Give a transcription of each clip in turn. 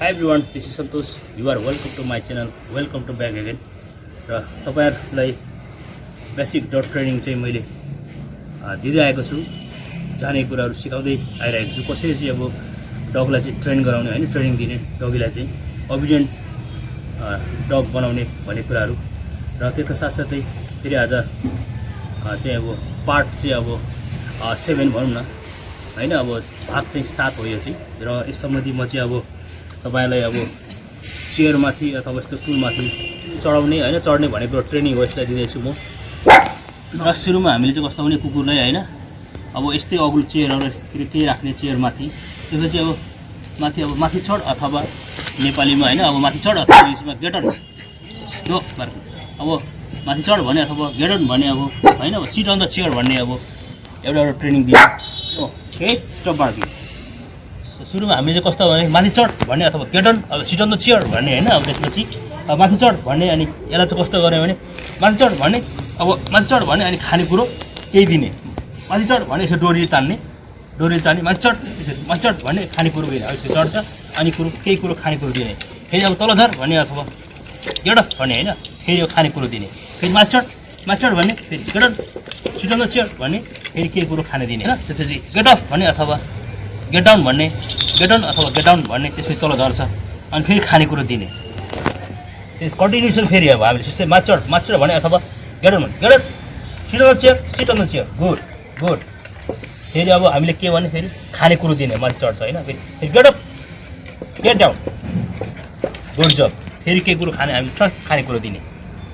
Hi everyone, this is Santosh. You are welcome to my channel. Welcome to back again. र तपाईहरुलाई basic डग training चाहिँ मैले दिदै आएको छु। जाने कुराहरु सिकाउँदै आइरहेको छु। कसरी चाहिँ अब डगलाई चाहिँ ट्रेन गराउने हैन, ट्रेनिङ दिने, डगीलाई चाहिँ ओबिडियन्ट डग बनाउने भन्ने कुराहरु। र त्यसका साथसाथै फेरि आज चाहिँ अब पार्ट चाहिँ अब 7 भनौं न हैन, अब भाग चाहिँ 7 हो यो चाहिँ। र यस सम्बन्धी म चाहिँ अब तपाईलाई अब चेयर माथि अथवा यस्तो टुल माथि चढाउने हैन, चढ्ने भनेको ट्रेनिङ हो, यसलाई दिँदैछु म। र सुरुमा हामीले चाहिँ कस्तो भने कुकुरलाई हैन, अब यस्तै अग्लो चेयरहरु फेरि के राख्ने चेयर माथि, त्यसपछि अब माथि चढ अथवा नेपालीमा हैन, अब माथि चढ अथवा इङ्ग्लिसमा गेट अन दो मार्क, अब माथि चढ भने अथवा गेट अन भने अब हैन, अब सिट अन द चेयर भन्ने अब एउटा ट्रेनिङ दियो। Okay, stop marking. सुरुमा हामीले चाहिँ कस्तो भने माथि चढ भन्ने अथवा गेट अन, अब सिट अन द चेयर भन्ने हैन, अब त्यसपछि माथि चढ भन्ने, अनि यसलाई चाहिँ कस्तो गर्ने भने माथि चढ भन्ने, अब माथि चढ भन्ने अनि खानेकुरो केही दिने, माथि चढ भने यसो डोरी तान्ने माथि चढ, त्यसपछि माथि चढ भन्ने खानेकुरो दिने, अब यसो चढ्छ अनि केही कुरो खानेकुरो दिने, फेरि अब तल झर भन्ने अथवा गेट अफ भन्ने हैन, फेरि यो खानेकुरो दिने, फेरि माथि चढ भन्ने, फेरि get on sit on the chair भन्ने, फेरि केही कुरो खाने दिने हैन, त्यसपछि गेट अफ भन्ने अथवा गेट डाउन भन्ने, गेट अन अथवा गेट डाउन भन्ने, त्यसपछि तल झर्छ अनि फेरि खानेकुरो दिने। त्यस कन्टिन्युसन फेरि अब हामीले सिस्टम माथि चढ भने अथवा get on sit on the chair good. फेरि अब हामीले के भने फेरि खानेकुरो दिने, माथि चढ्छ हैन, फेरि get up get down good job, फेरि केही कुरो खानेकुरो दिने।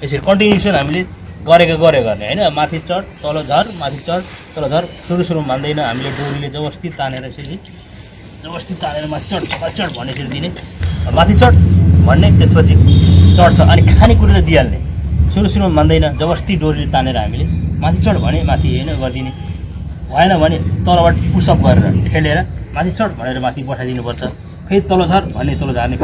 यसरी कन्टिन्युसन हामीले गर्ने हैन, माथि चढ तल झर, माथि चढ तल झर। सुरुमा मान्दैन हामीले, डोरीले जबरजस्ती तानेर माथि चढ भन्ने यसरी दिने, माथि चढ भन्ने, त्यसपछि चढ्छ अनि खानेकुरो चाहिँ दिइहाल्ने। सुरुमा मान्दैन, जबरजस्ती डोरीले तानेर हामीले माथि चढ भने माथि हैन गरिदिने, भएन भने तलबाट पुसअप गरेर ठेलेर माथि चढ भनेर माथि पठाइदिनु पर्छ। फेरि तल झर भन्ने तल झार्ने,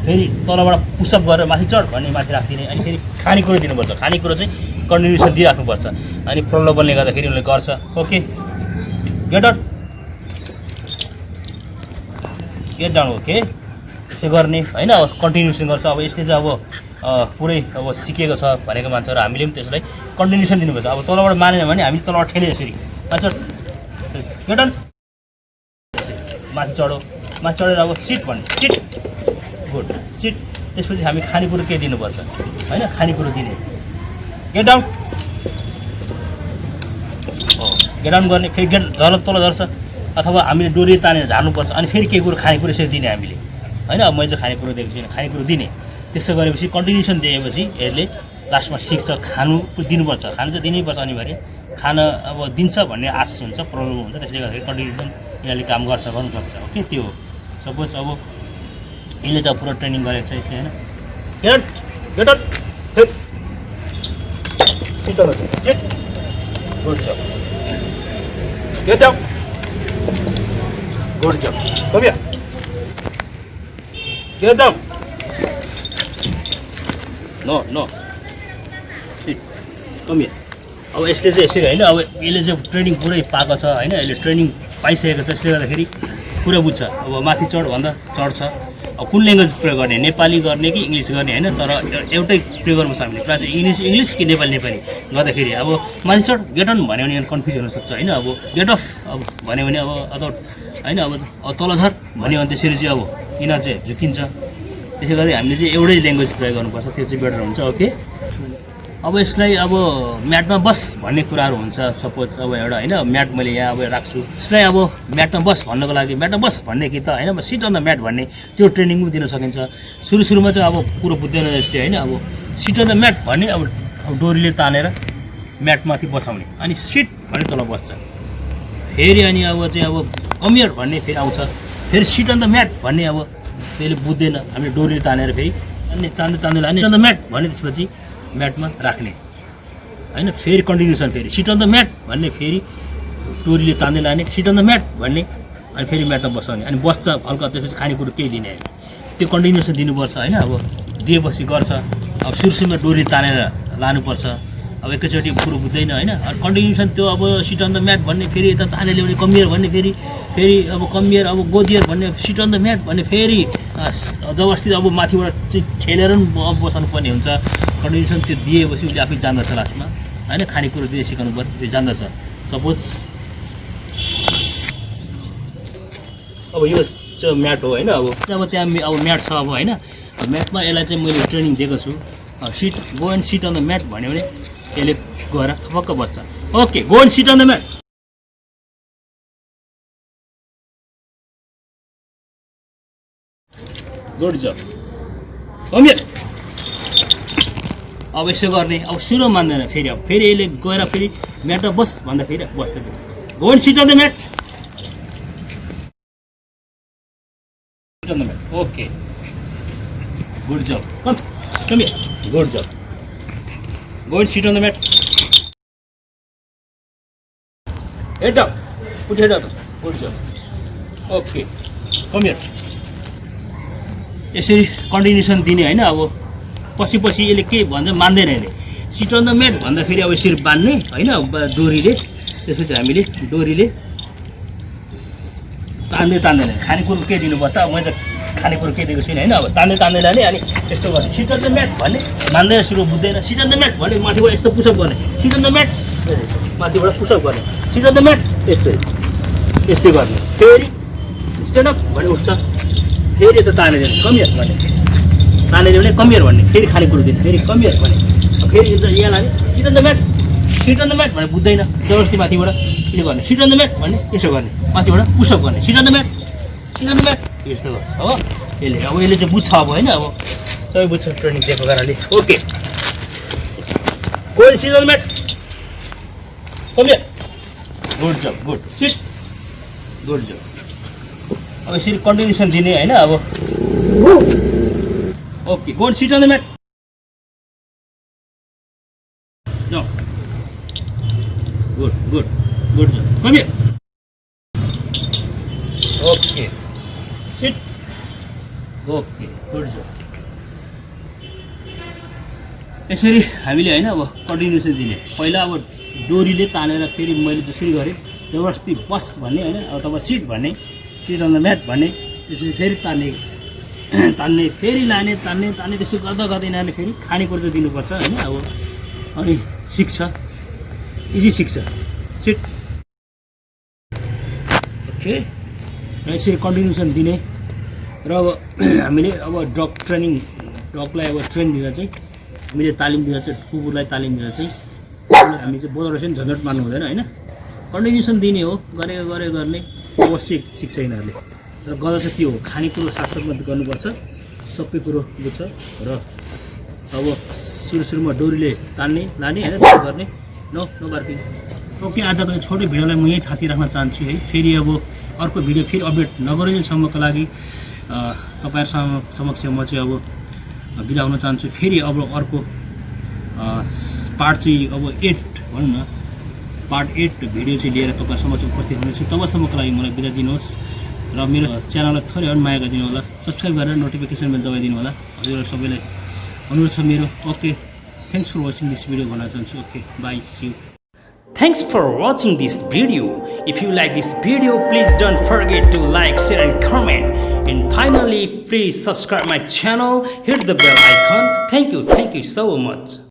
फेरि तलबाट पुसअप गरेर माथि चढ भन्ने माथि राखिदिने, अनि फेरि खानेकुरो दिनुपर्छ। खानेकुरो चाहिँ कन्टिन्युसन दिइराख्नुपर्छ, अनि प्रलोभनले गर्दाखेरि उनीहरूले गर्छ। Okay, get on get down, okay यसो गर्ने हैन, अब कन्टिन्युसन गर्छ। अब यसले चाहिँ अब पुरै अब सिकेको छ भनेको मान्छ, र हामीले पनि त्यसलाई कन्टिन्युसन दिनुपर्छ। अब तलबाट मानेन भने हामी तलबाट ठेले यसरी माथि चढ गेट अन माथि चढेर अब सिट भन्ने, सिट गुड सिट। त्यसपछि हामी खानेकुरो के दिनुपर्छ हैन, खानेकुरो दिने, गेट डाउन गेट डाउन गर्ने, फेरि गेट तल झर्छ अथवा हामीले डोरी तानेर झार्नुपर्छ, अनि फेरि केही कुरो खानेकुरो यसरी दिने हामीले हैन। अब मैले चाहिँ खानेकुरो दिएको छुइनँ, खानेकुरो दिने। त्यसो गरेपछि कन्टिन्युसन दिएपछि यसले लास्टमा सिक्छ, खानु दिनुपर्छ, खानु चाहिँ दिनैपर्छ अनिवार्य। खान अब दिन्छ भन्ने आश हुन्छ, प्रब्लम हुन्छ, त्यसले गर्दाखेरि कन्टिन्युसन यिनीहरूले काम गर्नुसक्छ। ओके, त्यो हो। सपोज अब यसले चाहिँ पुरा ट्रेनिङ गरेको छ यसले हैन, get on sit on sit good job, get down good job, come here get down no sit come here. अब यसले चाहिँ यसरी हैन, अब यसले चाहिँ ट्रेनिङ पुरै पाएको छ हैन, यसले ट्रेनिङ पाइसकेको छ, यसले गर्दाखेरि पुरा बुझ्छ। अब माथि चढ भन्दा चढ्छ। अब कुन ल्याङ्ग्वेज प्रयोग गर्ने, नेपाली गर्ने कि इङ्ग्लिस गर्ने हैन, तर एउटै प्रयोग गर्नुपर्छ हामीले, प्रायः चाहिँ इङ्ग्लिस कि नेपाली गर्दाखेरि। अब माथि चढ गेट अन भन्यो भने कन्फ्युज हुनसक्छ हैन, अब गेट अफ अब भन्यो भने अब अथवा हैन, अब तल झर भन्यो भने त्यसरी चाहिँ अब यिनीहरू चाहिँ झुकिन्छ। त्यसै गरी हामीले चाहिँ एउटै ल्याङ्ग्वेज प्रयोग गर्नुपर्छ, त्यो चाहिँ बेटर हुन्छ। ओके, अब यसलाई अब म्याटमा बस भन्ने कुराहरू हुन्छ। सपोज अब एउटा हैन, म्याट मैले यहाँ अब राख्छु, यसलाई अब म्याटमा बस भन्नको लागि म्याटमा बस भन्ने कि त हैन, सिट अन द म्याट भन्ने त्यो ट्रेनिङ पनि दिन सकिन्छ। सुरुमा चाहिँ अब कुरो बुझ्दैन यसले हैन, अब सिट अन द म्याट भन्ने अब डोरीले तानेर म्याटमाथि बसाउने, अनि सिट भन्ने तल बस्छ। फेरि अनि अब चाहिँ अब कम हियर भन्ने फेरि आउँछ, फेरि सिट अन द म्याट भन्ने अब त्यसले बुझ्दैन, हामीले डोरीले तानेर फेरि अनि तान्दै लाने, सिट अन द म्याट भने त्यसपछि म्याटमा राख्ने हैन। फेरि कन्टिन्युसन, फेरि सिट अन द म्याट भन्ने, फेरि डोरीले तान्दै लाने, सिट अन द म्याट भन्ने, अनि फेरि म्याटमा बसाउने, अनि बस्छ हल्का, त्यसपछि खानेकुरो केही दिने हैन। त्यो कन्टिन्युसन दिनुपर्छ हैन। अब दिएपछि गर्छ। अब सुरुमा डोरी तानेर लानुपर्छ, अब एकैचोटि कुरो बुझ्दैन होइन। कन्टिन्युसन त्यो अब सिट अन द म्याट भन्ने, फेरि यता ताने ल्याउने कमियर भन्ने, फेरि अब कमियर अब गोजियर भन्ने, सिट अन द म्याट भन्ने, फेरि जबरजस्ती अब माथिबाट चाहिँ छेलेर पनि बसाउनु पर्ने हुन्छ। कन्टिन्युसन त्यो दिएपछि उसले आफै जान्दछ लास्टमा होइन। खानेकुरो दिए सिकाउनु पर्यो, त्यो जान्दछ। सपोज अब यो चाहिँ म्याट हो होइन। अब त्यहाँ अब म्याट छ अब होइन। म्याटमा यसलाई चाहिँ मैले ट्रेनिङ दिएको छु। Sit go and sit on the mat भन्यो भने यसले गएर थपक्क बस्छ। Okay, go and sit on the mat. Good job. Come here. अब यसो गर्ने, अब सुरु मान्दैन फेरि। अब फेरि यसले गएर फेरि म्याटमा बस भन्दा फेरि बस्छ। Go and sit on the mat. Sit on the mat. Okay, good job. Come here. Good job. Go and sit on the mat. Head down. Put head up. Good job. Okay. Come here. यसरी continuation दिने होइन। अब पछि यसले के भन्छ मान्दैन यसले। सिट अन द म्याट भन्दाखेरि अब यसरी बान्ने होइन डोरीले। त्यसपछि हामीले डोरीले तान्दैन। खानेकुरो के दिनुपर्छ, अब मैले त खानेकुरो के दिएको छुइनँ होइन। अब तान्दै लाने अनि यस्तो गर्ने। सिट अन द म्याट भन्ने मान्दैन, सुरु बुझ्दैन। सिट अन द म्याट भने माथिबाट यस्तो पुसअप गर्ने। सिट अन द म्याट माथिबाट पुसअप गर्ने। सिट अन द म्याट यस्तै गर्ने। फेरि स्ट्यान्ड अप भने उठ्छ। फेरि यता तानेर कमियर भन्ने, तानेर भने कमियर भन्ने, फेरि खानेकुरो दिने, फेरि कमियर भने, फेरि यता यहाँ लाने। Sit on the mat, sit on the mat भने बुझ्दैन। जबरजस्ती माथिबाट यो गर्ने। सिट अन द म्याट भन्ने यसो गर्ने, माथिबाट पुसअप गर्ने। Sit on the mat, sit on the mat यस्तो गर्छ हो यसले। अब यसले चाहिँ बुझ्छ अब होइन। अब सबै बुझ्छ ट्रेनिङ दिएको कारणले। Okay, go and sit on the mat. Come here. Good job. Good sit. Good job. अब यसरी कन्टिन्युसन दिने होइन। अब okay, go and sit on the mat. Good good good job. Come here. Okay, sit. Okay, good job. यसरी हामीले होइन अब continuation दिने। पहिला अब डोरीले तानेर फेरि मैले जसरी गरेँ जबरजस्ती बस भन्ने होइन। अब तपाईँ सिट भन्ने, सिट अन द म्याट भन्ने, त्यसरी फेरि तान्ने फेरि लाने, तान्ने त्यसो गर्दै नानी फेरि खानेकुरो चाहिँ दिनुपर्छ होइन। अब अनि सिक्छ, इजी सिक्छ। सिट। ओके, र यसरी कन्टिन्युसन दिने। र अब हामीले अब डगलाई अब ट्रेन दिँदा चाहिँ हामीले तालिम दिँदा चाहिँ कुकुरलाई तालिम दिँदा चाहिँ हामी चाहिँ बोलाएर चाहिँ झन्झट मान्नु हुँदैन होइन। कन्टिन्युसन दिने हो, गर्ने अवश्य सिक्छ यिनीहरूले। र गर्दा चाहिँ त्यो हो, खानेकुरो साथसाथमा गर्नुपर्छ, सबै कुरो बुझ्छ। र अब सुरुमा डोरीले तान्ने लाने होइन, त्यो गर्ने। No barking. ओके, आजको यो छोटो भिडियोलाई म यहीँ थाती राख्न चाहन्छु है। फेरि अब अर्को भिडियो फेरि अपडेट नगरिन्जेलसम्मको लागि तपाईँहरू समक्ष म चाहिँ अब बिदा हुन चाहन्छु। फेरि अब अर्को पार्ट चाहिँ अब 8 भनौँ न, पार्ट 8 भिडियो चाहिँ लिएर तपाईँहरू समक्ष उपस्थित हुनेछु। तबसम्मको लागि मलाई बिदा दिनुहोस् र मेरो च्यानललाई थोरै भए पनि माया गरिदिनु होला। सब्सक्राइब गरेर नोटिफिकेसन बेल दबाइदिनु होला। हजुरहरू सबैलाई अनुरोध छ मेरो। Okay, thanks for watching this video भन्न चाहन्छु। Okay, bye, see you. Thanks for watching this video. If you like this video, please don't forget to like, share and comment. And finally, please subscribe my channel, hit the bell icon. Thank you so much.